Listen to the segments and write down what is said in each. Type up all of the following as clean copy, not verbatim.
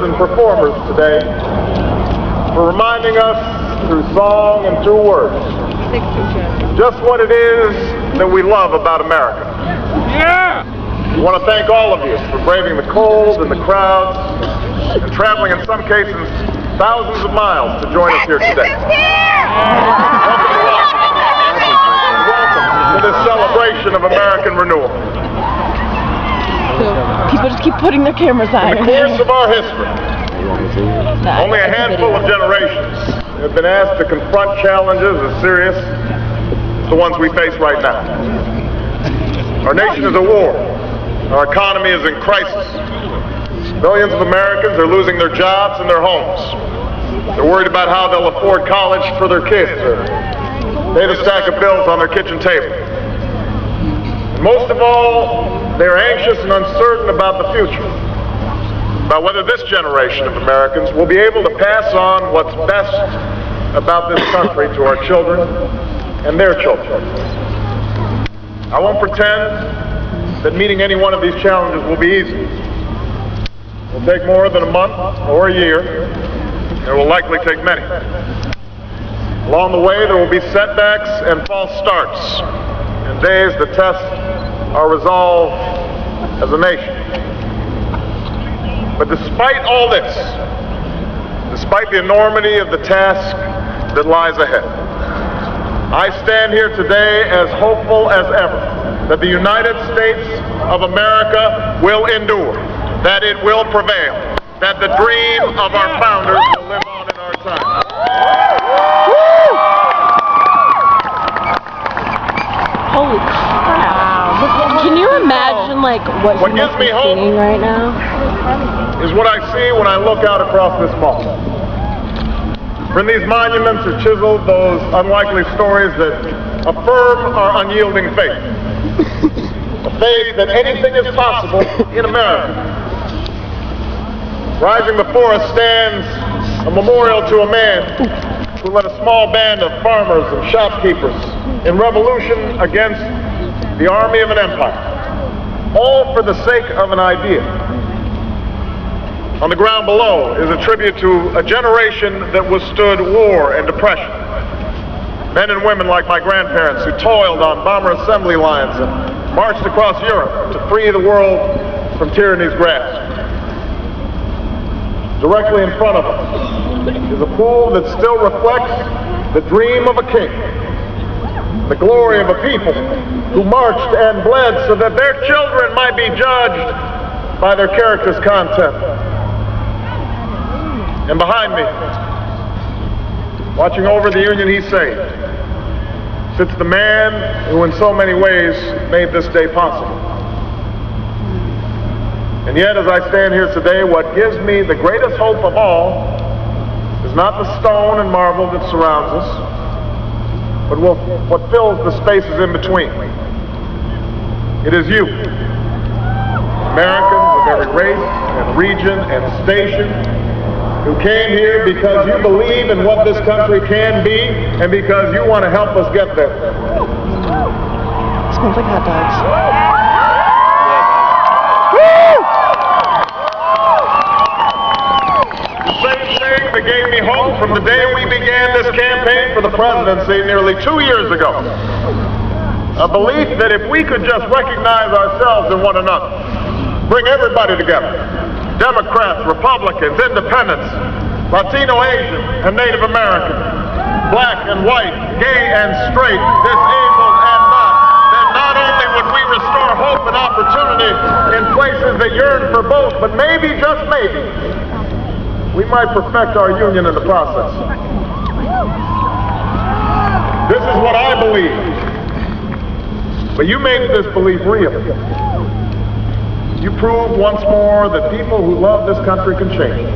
and performers today for reminding us through song and through words just what it is that we love about America. Yeah! I want to thank all of you for braving the cold and the crowds and traveling in some cases thousands of miles to join us here today. Welcome to this celebration of American renewal. So people just keep putting their cameras on. In the course of our history, only a handful of generations have been asked to confront challenges as serious as the ones we face right now. Our nation is at war. Our economy is in crisis. Millions of Americans are losing their jobs and their homes. They're worried about how they'll afford college for their kids or pay the stack of bills on their kitchen table. And most of all, they're anxious and uncertain about the future, about whether this generation of Americans will be able to pass on what's best about this country to our children and their children. I won't pretend that meeting any one of these challenges will be easy. It will take more than a month or a year, and it will likely take many. Along the way, there will be setbacks and false starts, and days that test our resolve as a nation. But despite all this, despite the enormity of the task that lies ahead, I stand here today as hopeful as ever that the United States of America will endure, that it will prevail, that the dream of our founders will live on in our time. Holy crap. Can you imagine, like, what you must be seeing right now? Is what I see when I look out across this mall. From these monuments are chiseled those unlikely stories that affirm our unyielding faith. A faith that anything is possible in America. Rising before us stands a memorial to a man who led a small band of farmers and shopkeepers in revolution against the army of an empire, all for the sake of an idea. On the ground below is a tribute to a generation that withstood war and depression. Men and women like my grandparents who toiled on bomber assembly lines and marched across Europe to free the world from tyranny's grasp. Directly in front of us is a pool that still reflects the dream of a king, the glory of a people who marched and bled so that their children might be judged by their character's content. And behind me, watching over the union he saved, sits the man who in so many ways made this day possible. And yet, as I stand here today, what gives me the greatest hope of all is not the stone and marble that surrounds us, but what fills the spaces in between. It is you, Americans of every race and region and station, who came here because you believe in what this country can be and because you want to help us get there. Smells like hot dogs. The same thing that gave me hope from the day we began this campaign for the presidency nearly 2 years ago. A belief that if we could just recognize ourselves in one another, bring everybody together, Democrats, Republicans, Independents, Latino, Asian, and Native American, black and white, gay and straight, disabled and not, then not only would we restore hope and opportunity in places that yearn for both, but maybe, just maybe, we might perfect our union in the process. This is what I believe. But you made this belief real. You proved once more that people who love this country can change.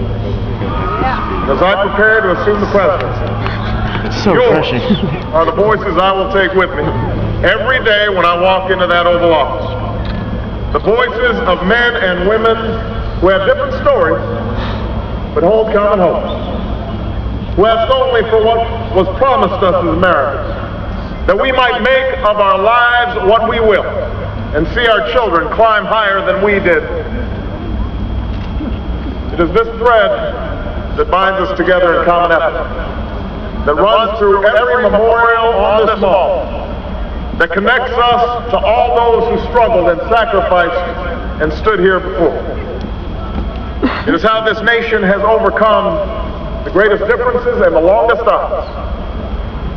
As I prepare to assume the presidency, yours are the voices I will take with me every day when I walk into that Oval Office. The voices of men and women who have different stories, but hold common hopes. Who ask only for what was promised us as Americans, that we might make of our lives what we will, and see our children climb higher than we did. It is this thread that binds us together in common effort, that runs through every memorial on this mall, that connects us to all those who struggled and sacrificed and stood here before. It is how this nation has overcome the greatest differences and the longest odds,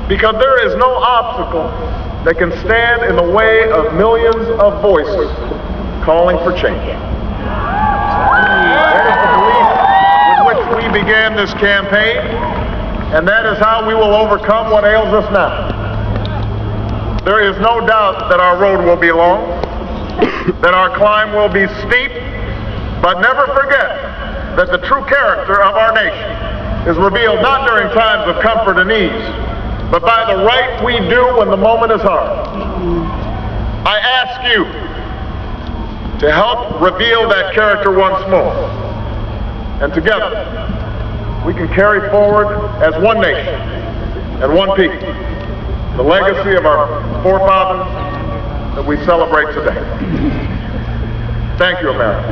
because there is no obstacle that can stand in the way of millions of voices calling for change. That is the belief with which we began this campaign, and that is how we will overcome what ails us now. There is no doubt that our road will be long, that our climb will be steep, but never forget that the true character of our nation is revealed not during times of comfort and ease, but by the right we do when the moment is hard. I ask you to help reveal that character once more, and together we can carry forward as one nation and one people the legacy of our forefathers that we celebrate today. Thank you, America.